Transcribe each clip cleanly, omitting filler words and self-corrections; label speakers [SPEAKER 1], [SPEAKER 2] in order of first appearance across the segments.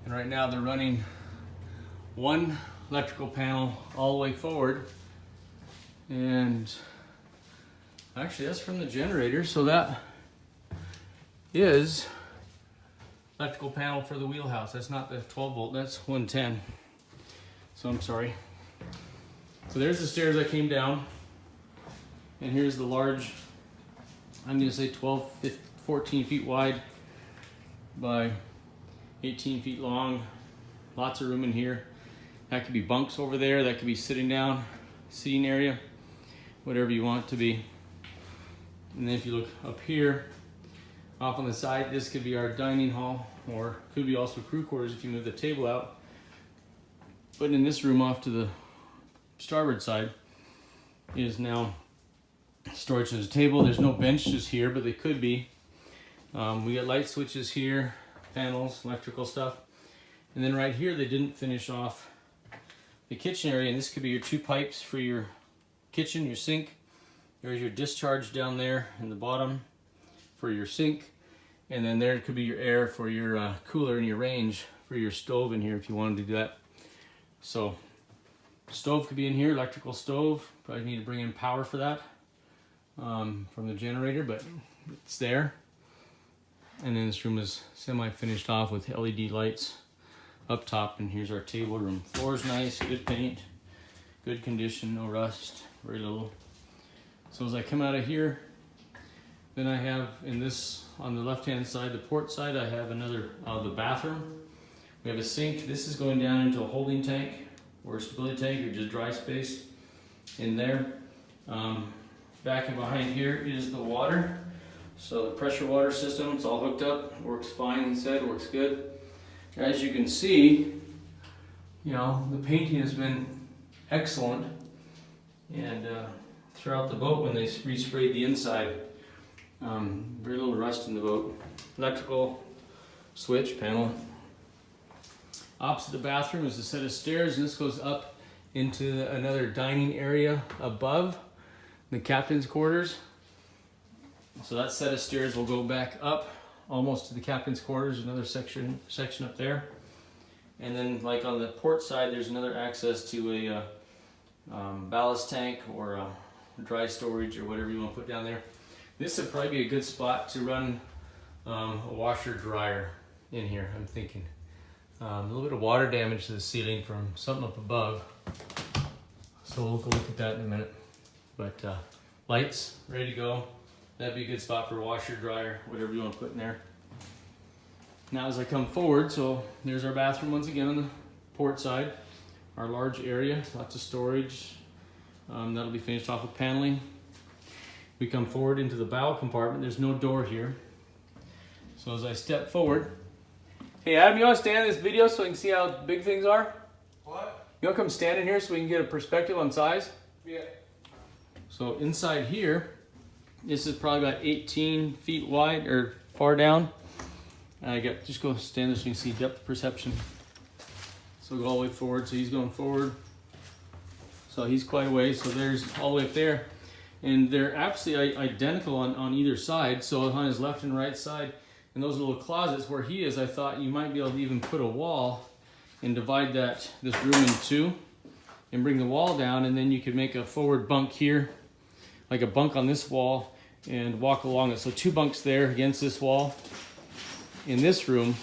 [SPEAKER 1] And right now they're running one electrical panel all the way forward. And actually that's from the generator, so that is electrical panel for the wheelhouse. That's not the 12 volt, that's 110. So I'm sorry. So there's the stairs I came down. And here's the large, I'm gonna say 12, 15, 14 feet wide by 18 feet long. Lots of room in here. That could be bunks over there, that could be sitting down, seating area, whatever you want it to be. And then if you look up here, off on the side, this could be our dining hall, or could be also crew quarters if you move the table out. But in this room off to the starboard side is now storage. There's a table, there's no benches here, but they could be. We got light switches here, panels, electrical stuff. And then right here, they didn't finish off the kitchen area, and this could be your 2 pipes for your kitchen, your sink. There's your discharge down there in the bottom for your sink. And then there could be your air for your cooler and your range for your stove in here if you wanted to do that. So stove could be in here, electrical stove. Probably need to bring in power for that from the generator, but it's there. And then this room is semi-finished off with LED lights up top, and here's our table room. Floor's nice, good paint, good condition, no rust, very little. So as I come out of here, then I have in this, on the left-hand side, the port side, I have another, the bathroom. We have a sink. This is going down into a holding tank or a stability tank or just dry space in there. Back and behind here is the water. So the pressure water system, it's all hooked up, works fine inside, works good. As you can see, you know, the painting has been excellent. And throughout the boat when they resprayed the inside, very little rust in the boat. Electrical switch panel. Opposite the bathroom is a set of stairs, and this goes up into another dining area above the captain's quarters. So that set of stairs will go back up almost to the captain's quarters, another section up there. And then like on the port side, there's another access to a ballast tank or a dry storage or whatever you want to put down there. This would probably be a good spot to run a washer dryer in here, I'm thinking. A little bit of water damage to the ceiling from something up above. So we'll go look at that in a minute. But lights, ready to go. That'd be a good spot for a washer dryer, whatever you want to put in there. Now as I come forward, so there's our bathroom once again on the port side. Our large area, lots of storage. That'll be finished off with paneling. We come forward into the bow compartment. There's no door here. So as I step forward, hey Adam, you want to stand in this video so we can see how big things are?
[SPEAKER 2] What?
[SPEAKER 1] You want to come stand in here so we can get a perspective on size?
[SPEAKER 2] Yeah.
[SPEAKER 1] So inside here, this is probably about 18 feet wide or far down. Just go stand there so you can see depth perception. So go all the way forward. So he's going forward. So he's quite a way. So there's all the way up there. And they're absolutely identical on either side. So on his left and right side, and those little closets where he is, I thought you might be able to even put a wall and divide this room in two and bring the wall down, and then you could make a forward bunk here, like a bunk on this wall, and walk along it. So 2 bunks there against this wall in this room,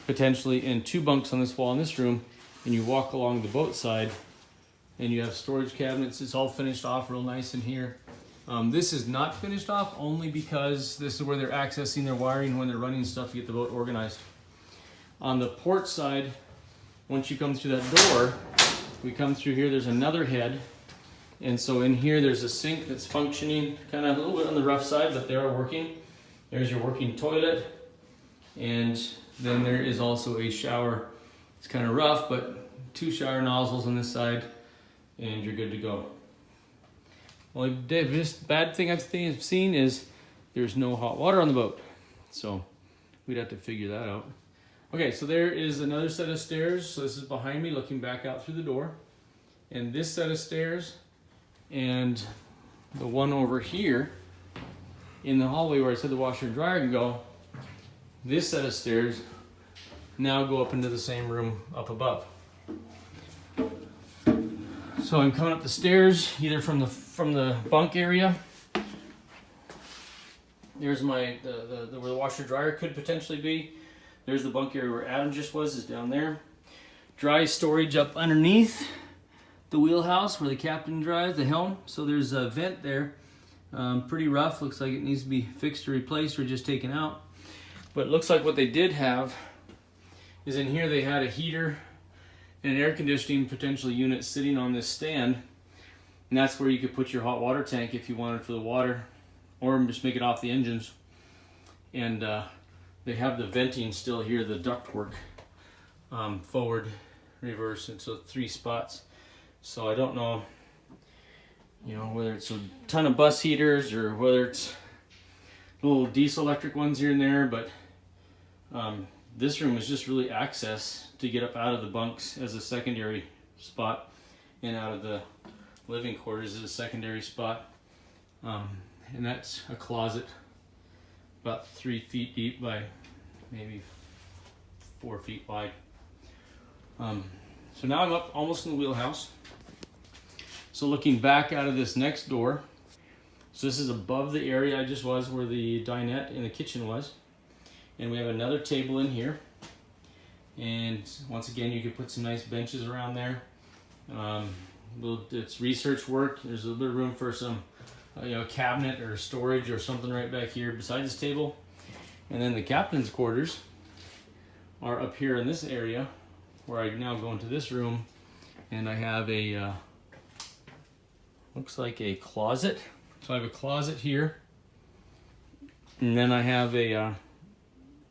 [SPEAKER 1] potentially, and 2 bunks on this wall in this room, and you walk along the boat side, and you have storage cabinets. It's all finished off real nice in here. This is not finished off only because this is where they're accessing their wiring when they're running stuff to get the boat organized. On the port side, once you come through that door, we come through here, there's another head. And so in here, there's a sink that's functioning, kind of a little bit on the rough side, but they are working. There's your working toilet. And then there is also a shower. It's kind of rough, but 2 shower nozzles on this side, and you're good to go. Well, this bad thing I've seen is there's no hot water on the boat. So we'd have to figure that out. Okay, so there is another set of stairs. So this is behind me looking back out through the door. And this set of stairs and the one over here in the hallway where I said the washer and dryer can go, this set of stairs now go up into the same room up above. So I'm coming up the stairs, either from the bunk area. There's my where the washer dryer could potentially be. There's the bunk area where Adam just was, is down there. Dry storage up underneath the wheelhouse where the captain drives, the helm. So there's a vent there. Pretty rough, looks like it needs to be fixed or replaced or just taken out. But it looks like what they did have is in here they had a heater and an air conditioning potential unit sitting on this stand. And that's where you could put your hot water tank if you wanted for the water, or just make it off the engines. And they have the venting still here, the ductwork, forward, reverse, and so 3 spots. So I don't know, you know, whether it's a ton of bus heaters or whether it's little diesel electric ones here and there, but this room is just really access to get up out of the bunks as a secondary spot, and out of the living quarters as a secondary spot. And that's a closet about 3 feet deep by maybe 4 feet wide. So now I'm up almost in the wheelhouse. So looking back out of this next door, so this is above the area I just was where the dinette and the kitchen was. And we have another table in here. And once again, you could put some nice benches around there. It's research work. There's a little bit of room for some a cabinet or storage or something right back here beside this table. And then the captain's quarters are up here in this area where I now go into this room, and I have a looks like a closet. So I have a closet here, and then I have a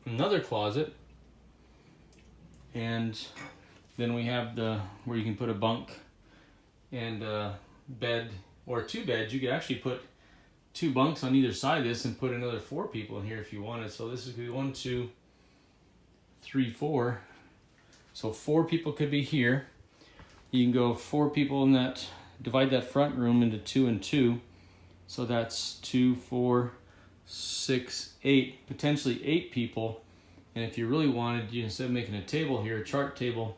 [SPEAKER 1] another closet, and then we have the where you can put a bunk and a bed, or 2 beds. You could actually put 2 bunks on either side of this and put another 4 people in here if you wanted. So this is going to be 1, 2, 3, 4. So 4 people could be here. You can go 4 people in that, divide that front room into 2 and 2. So that's 2, 4, 6, 8, potentially 8 people. And if you really wanted, you instead of making a table here, a chart table,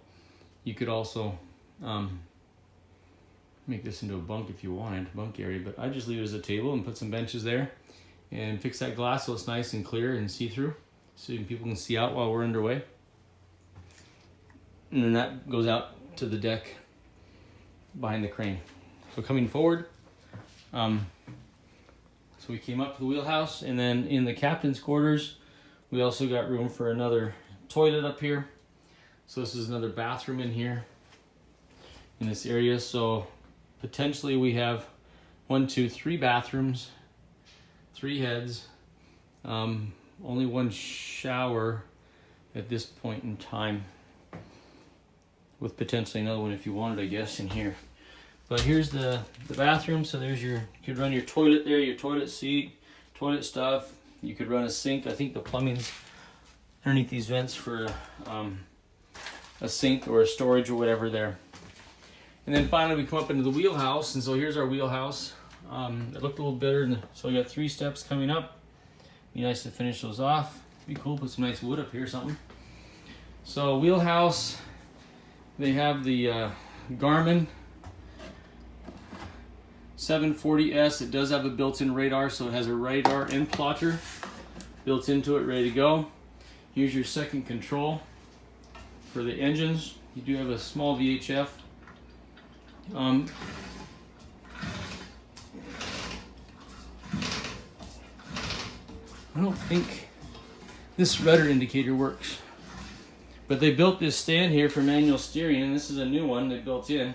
[SPEAKER 1] you could also make this into a bunk if you wanted, bunk area. But I just leave it as a table and put some benches there and fix that glass so it's nice and clear and see-through, so people can see out while we're underway. And then that goes out to the deck behind the crane. So coming forward, so we came up to the wheelhouse, and then in the captain's quarters, we also got room for another toilet up here. So this is another bathroom in here in this area. So potentially we have 1, 2, 3 bathrooms, 3 heads, only 1 shower at this point in time, with potentially another one if you wanted, I guess, in here. But here's the bathroom. So there's you could run your toilet there, your toilet seat, toilet stuff. You could run a sink. I think the plumbing's underneath these vents for a sink or a storage or whatever there. And then finally we come up into the wheelhouse, and so here's our wheelhouse. It looked a little better, so we got 3 steps coming up. Be nice to finish those off. Be cool, put some nice wood up here, something. So wheelhouse, they have the Garmin 740S. It does have a built-in radar, so it has a radar and plotter built into it, ready to go. Here's your second control for the engines. You do have a small VHF. I don't think this rudder indicator works, but they built this stand here for manual steering, and this is a new one they built in.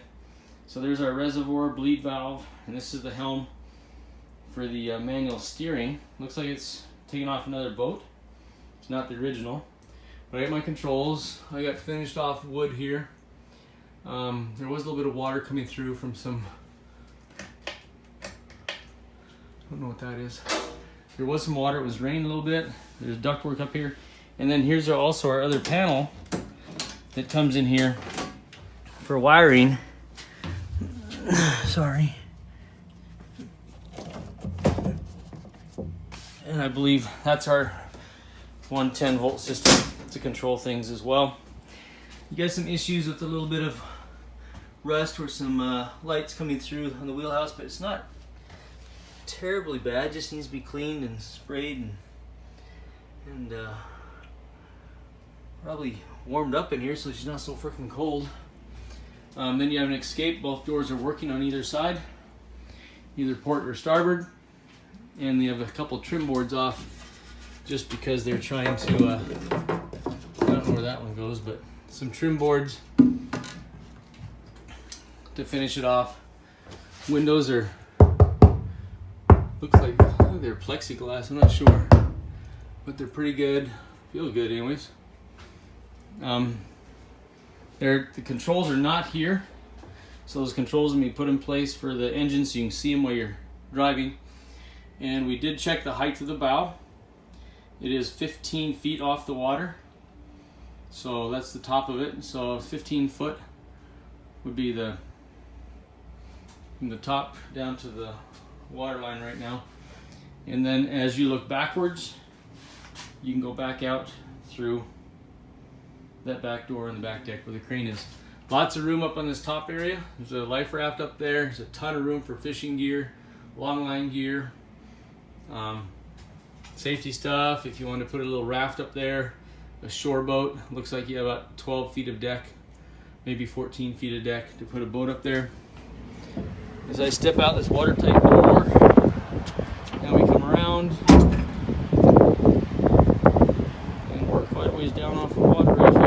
[SPEAKER 1] So there's our reservoir, bleed valve, and this is the helm for the manual steering. Looks like it's taken off another boat. It's not the original. But I got my controls. I got finished off wood here. There was a little bit of water coming through from some, I don't know what that is. There was some water, it was raining a little bit. There's ductwork up here. And then here's also our other panel that comes in here for wiring. Sorry. And I believe that's our 110 volt system to control things as well. You got some issues with a little bit of rust or some lights coming through on the wheelhouse, but it's not terribly bad. Just needs to be cleaned and sprayed and probably warmed up in here so she's not so freaking cold. Then you have an escape. Both doors are working on either side, either port or starboard, and they have a couple trim boards off just because they're trying to I don't know where that one goes, but some trim boards to finish it off. Windows are, looks like they're plexiglass, I'm not sure, but they're pretty good, feel good anyways. The controls are not here, so those controls will be put in place for the engine so you can see them while you're driving. And we did check the height of the bow. It is 15 feet off the water, so that's the top of it. So 15 foot would be from the top down to the water line right now. And then as you look backwards, you can go back out through that back door in the back deck where the crane is. Lots of room up on this top area. There's a life raft up there. There's a ton of room for fishing gear, long line gear, safety stuff. If you want to put a little raft up there, a shore boat. Looks like you have about 12 feet of deck, maybe 14 feet of deck to put a boat up there. As I step out this watertight door, now we come around and we're quite a ways down off the water right here.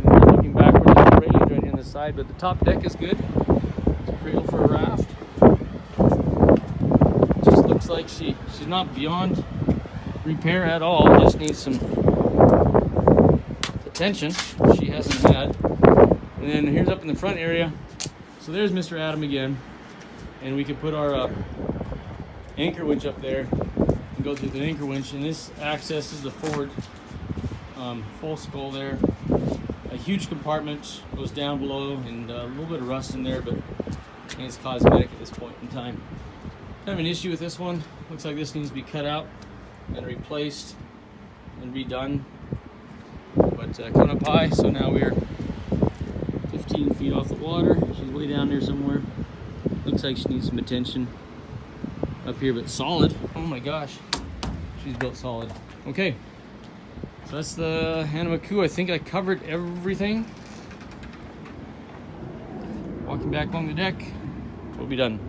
[SPEAKER 1] And looking backwards, there's a railings right on the side, but the top deck is good. It's a cradle for a raft. Just looks like she's not beyond repair at all. Just needs some attention she hasn't had. And then here's up in the front area. So there's Mr. Adam again, and we can put our anchor winch up there and go through the anchor winch, and this accesses the forward full scull there. A huge compartment goes down below, and a little bit of rust in there, but it's cosmetic at this point in time. I have an issue with this one. Looks like this needs to be cut out and replaced and redone, but coming up high, so now we're 15 feet off the water. She's way down there somewhere. Looks like she needs some attention up here, but solid. Oh my gosh, she's built solid. Okay, so that's the Hana Moku. I think I covered everything. Walking back along the deck, we'll be done.